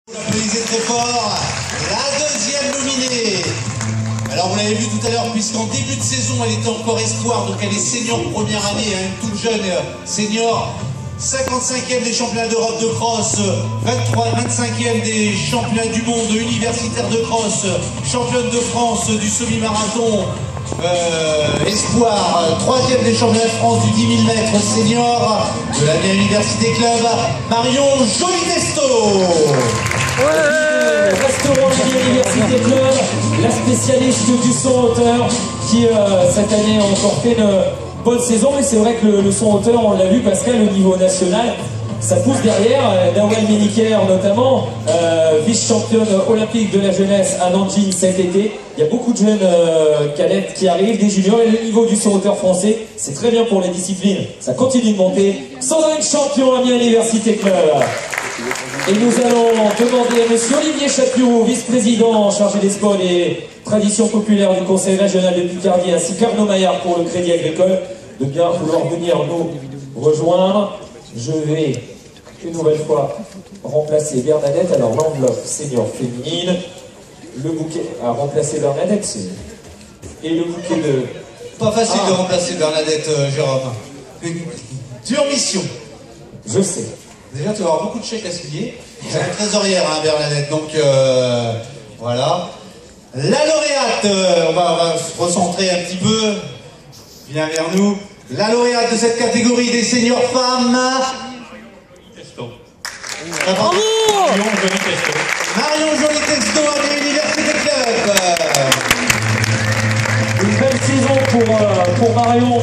Applaudissez très fort la deuxième nominée. Alors vous l'avez vu tout à l'heure, puisqu'en début de saison elle était encore espoir, donc elle est senior première année, hein, toute jeune senior, 55e des championnats d'Europe de cross, 25e des championnats du monde universitaire de cross, championne de France du semi-marathon espoir, 3e des championnats de France du 10 000 mètres senior de l'Amiens Université Club, Marion Joli-Testo. Restaurant de l'Université Club, la spécialiste du son auteur qui cette année a encore fait une bonne saison. Mais c'est vrai que le son auteur, on l'a vu Pascal, au niveau national, ça pousse derrière. Nawel Méniker notamment, vice-championne olympique de la jeunesse à Nanjing cet été. Il y a beaucoup de jeunes cadettes qui arrivent, des juniors, et le niveau du son auteur français, c'est très bien pour les disciplines. Ça continue de monter. Sandrine Champion, Amiens Université Club. Et nous allons demander à monsieur Olivier Chaput, vice-président chargé des sports et des traditions populaires du Conseil régional de Picardie, ainsi qu'Arnaud Maillard pour le Crédit Agricole, de bien vouloir venir nous rejoindre. Je vais une nouvelle fois remplacer Bernadette. Alors l'enveloppe senior féminine, le bouquet à remplacer Bernadette, et le bouquet de... Pas facile de remplacer Bernadette, Jérôme. Une dure mission. Je sais. Déjà, tu vas avoir beaucoup de chèques à signer. C'est la trésorière, hein, Bernadette. Donc, voilà. La lauréate, on va se recentrer un petit peu. Viens vers nous. La lauréate de cette catégorie des seniors femmes. Testo. Bravo! Marion Joli-Testo. Marion Joli-Testo à l'Université Club. Une belle saison pour Marion.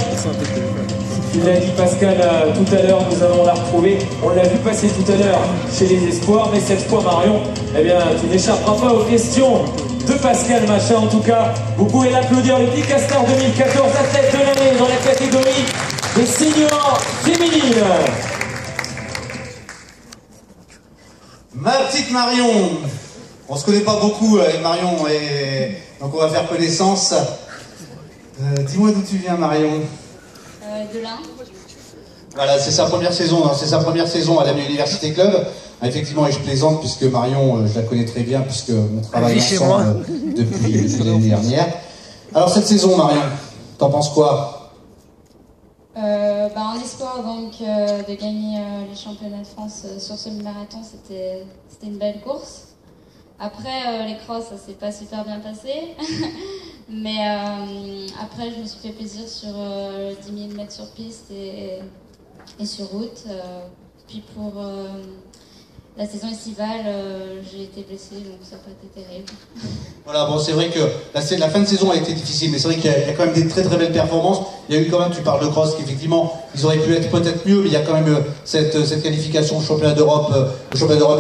Il l'a dit Pascal tout à l'heure, nous allons la retrouver. On l'a vu passer tout à l'heure chez les espoirs, mais cette fois Marion, eh bien, tu n'échapperas pas aux questions de Pascal Machin. En tout cas, vous pouvez l'applaudir, le Picastar 2014, athlète de l'année dans la catégorie des seniors féminines. Ma petite Marion. On se connaît pas beaucoup avec Marion, et donc on va faire connaissance. Dis-moi d'où tu viens, Marion. De l'Ain. Voilà, c'est sa première saison, hein, c'est sa première saison à l'Amiens Université Club. Effectivement, et je plaisante puisque Marion, je la connais très bien puisque on travaille ensemble depuis l'année dernière. Alors cette saison, Marion, t'en penses quoi? En espoir donc de gagner les championnats de France sur semi-marathon, c'était une belle course. Après les crosses, ça s'est pas super bien passé. Mais après, je me suis fait plaisir sur 10 000 mètres sur piste et sur route. Puis pour la saison estivale, j'ai été blessée, donc ça n'a pas été terrible. Voilà, bon, c'est vrai que la fin de saison a été difficile, mais c'est vrai qu'il y a quand même des très très belles performances. Il y a eu quand même, tu parles de cross, qu'effectivement, ils auraient pu être peut-être mieux, mais il y a quand même cette qualification au championnat d'Europe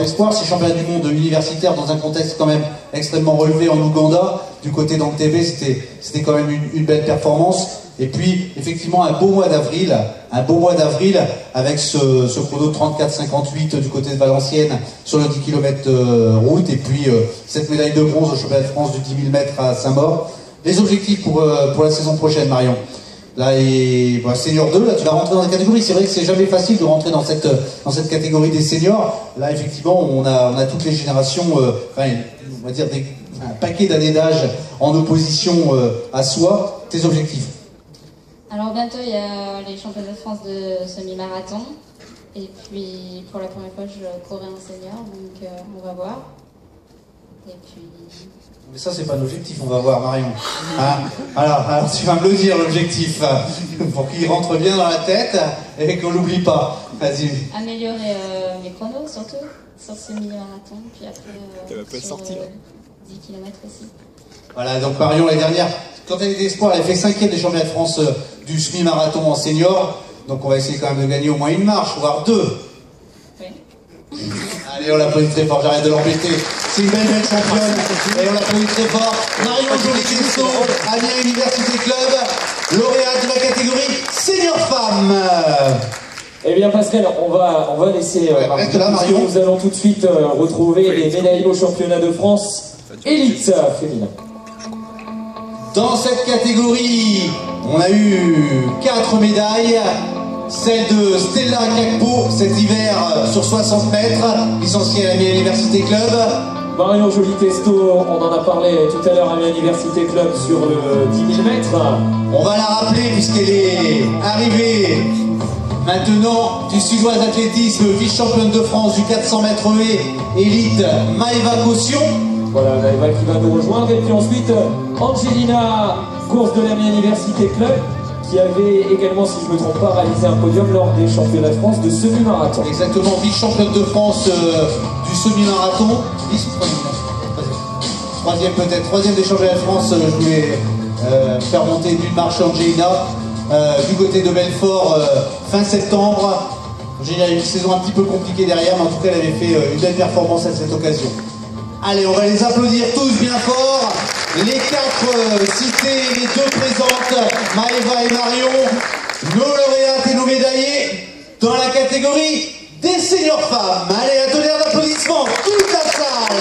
espoir, ces championnats du monde universitaire dans un contexte quand même extrêmement relevé en Ouganda. Du côté d'Entebbe, c'était quand même une belle performance. Et puis, effectivement, un beau mois d'avril avec ce chrono 34,58 du côté de Valenciennes sur le 10 km route, et puis cette médaille de bronze au championnat de France du 10 000 mètres à Saint-Maur. Les objectifs pour la saison prochaine, Marion? Là, et senior 2, là tu vas rentrer dans la catégorie. C'est vrai que c'est jamais facile de rentrer dans cette catégorie des seniors. Là, effectivement, on a toutes les générations, on va dire un paquet d'années d'âge en opposition à soi. Tes objectifs? Alors bientôt, il y a les championnats de France de semi-marathon. Et puis, pour la première fois, je courais en senior, donc on va voir. Et puis... Mais ça, c'est pas l'objectif, on va voir, Marion. Hein, alors, tu vas me le dire, l'objectif, pour qu'il rentre bien dans la tête et qu'on l'oublie pas. Vas-y. Améliorer mes chronos, surtout, sur semi-marathon, puis après sur 10 km aussi. Voilà, donc Marion, la dernière, quand elle était espoir, elle a fait 5e des championnats de France du semi-marathon en senior. Donc on va essayer quand même de gagner au moins une marche, voire deux. Oui. Allez, on l'applaudit très fort, j'arrête de l'embêter. C'est une belle championne. Et on l'applaudit très fort. Marion Joli-Testo, Amiens Université Club, lauréate de la catégorie senior femme. Eh bien Pascal, on va laisser reste là, Marion. Nous allons tout de suite retrouver les médaillés au championnat de France élite féminin. Dans cette catégorie, on a eu 4 médailles. celle de Stella Kakpo cet hiver sur 60 mètres, licenciée à la Miami Université Club. Marion Joly-Testo, on en a parlé tout à l'heure à l'Université Club sur le 10 000 mètres. On va la rappeler puisqu'elle est arrivée maintenant du Sudoise Athlétisme, vice-championne de France du 400 mètres élite, Maëva Caution. Voilà, Maëva qui va nous rejoindre. Et puis ensuite, Angelina, course de la Université Club, qui avait également, si je ne me trompe pas, réalisé un podium lors des championnats de France de semi-marathon. Exactement, vice-championne de France du semi-marathon. Vice ou troisième peut-être, troisième des championnats de France. Je voulais faire monter d'une marche Angelina du côté de Belfort fin septembre. Angelina a eu une saison un petit peu compliquée derrière, mais en tout cas elle avait fait une belle performance à cette occasion. Allez, on va les applaudir tous bien fort. Les quatre cités, les deux présentes, Maëva et Marion, nos lauréates et nos médaillés dans la catégorie des seniors femmes. Allez, un tonnerre d'applaudissements, toute la salle.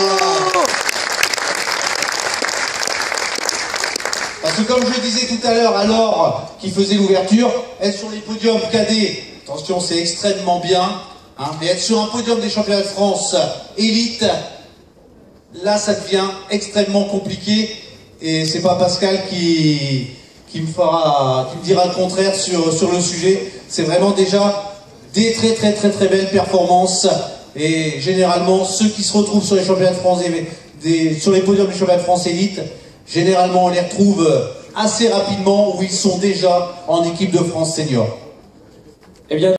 Parce que comme je le disais tout à l'heure, alors qui faisait l'ouverture, être sur les podiums cadets, attention, c'est extrêmement bien, hein, mais être sur un podium des championnats de France élite, là ça devient extrêmement compliqué. Et c'est pas Pascal qui me dira le contraire sur le sujet. C'est vraiment déjà des très belles performances. Et généralement, ceux qui se retrouvent sur les championnats de France, sur les podiums des championnats de France élite, généralement on les retrouve assez rapidement où ils sont déjà en équipe de France senior. Eh bien,